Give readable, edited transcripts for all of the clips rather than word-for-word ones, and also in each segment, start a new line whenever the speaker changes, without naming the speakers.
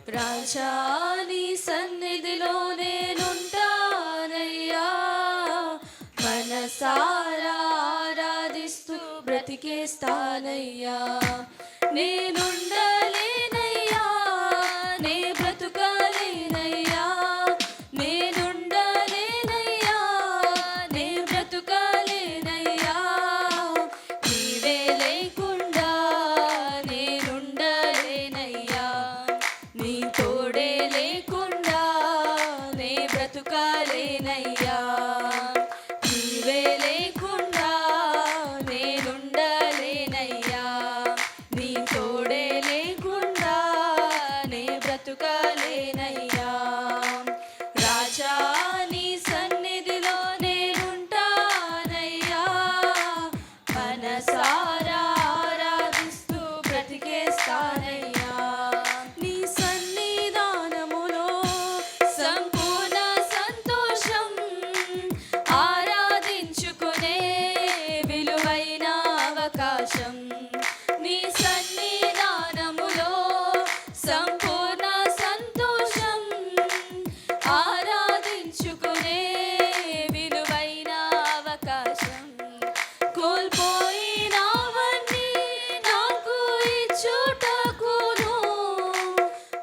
రాజా నీ సన్నిధిలో నేనుంటానయ్యా, మనసారా ఆరాధిస్తూ బ్రతికేస్తానయ్యా. నేనుండలేనయ్యా, నే బ్రతుకలేనయ్యా, నేనుండలేనయ్యా, నే బ్రతుకలేనయ్యా. నీవే లేకుండా నేనుండలేనయ్యా, నీ తోడే లేకుండా నే బ్రతుకలేనయ్యా. నీవే లేకుండా నేనుండలేనయ్యా, నీ తోడే లేకుండా నే బ్రతుకలేనయ్యా. రాజా నీ సన్నిధిలో నేనుంటానయ్యా, మనసారా ఆరాధిస్తూ బ్రతికేస్తానయ్యా. నీ సన్నిధానములో సంపూర్ణ సంతోషం, ఆరాధించుకునే విలువైన అవకాశం. నీ సన్నిధానములో సంపూర్ణ సంతోషం, ఆరాధించుకునే విలువైన అవకాశం. కోల్పోయినవన్నీ నాకు ఇచ్చుటకును,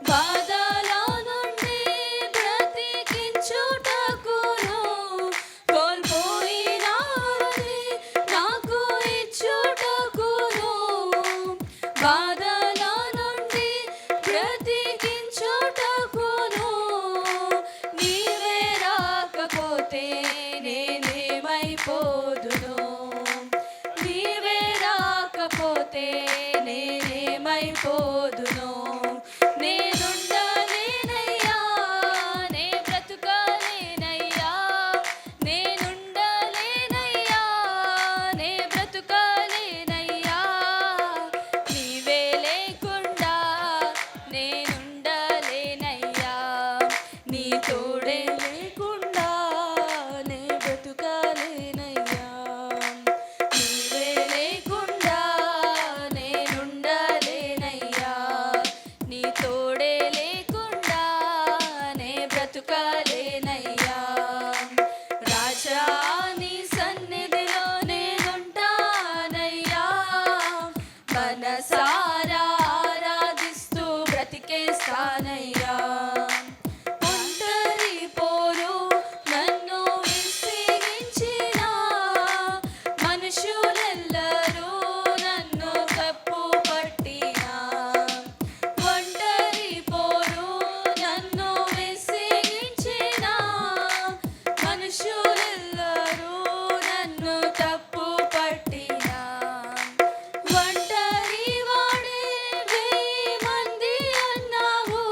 బాధల నుండి బ్రతికించుటకును. కోల్పోయినవన్నీ నాకు ఇచ్చుటకును, బాధల నుండి బ్రతికించుటకును. నీవే రాకపోతే నేనేమైపోదును, నీవే రాకపోతే నేనేమైపోదును. నేనుండలేనయ్యా, నే బ్రతుకలేనయ్యా, నేనుండలేనయ్యా, నే బ్రతుకలేనయ్యా. నీవే లేకుండా నేనుండలేనయ్యా, నీ తోడే లేకుండా నే బ్రతుకలేనయ్యా. నీవే లేకుండా నేనుండలేనయ్యా, నీ తోడే లేకుండా నే బ్రతుకలేనయ్యా. రాజా నీ సన్నిధిలో నేనుంటానయ్యా, మనసారా ఆరాధిస్తూ బ్రతికేస్తానయ్యా. ఒంటరి పోరు నన్ను విసిగించిన మనుషులెల్లరూ నన్ను తప్పు పట్టినా, ఒంటరి పోరు నన్ను విసిగించిన మనుషులెల్లరూ నన్ను తప్పు పట్టినా. ఒంటరి వాడే 1000 మంది అన్నావు,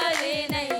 చాలేనయ్యా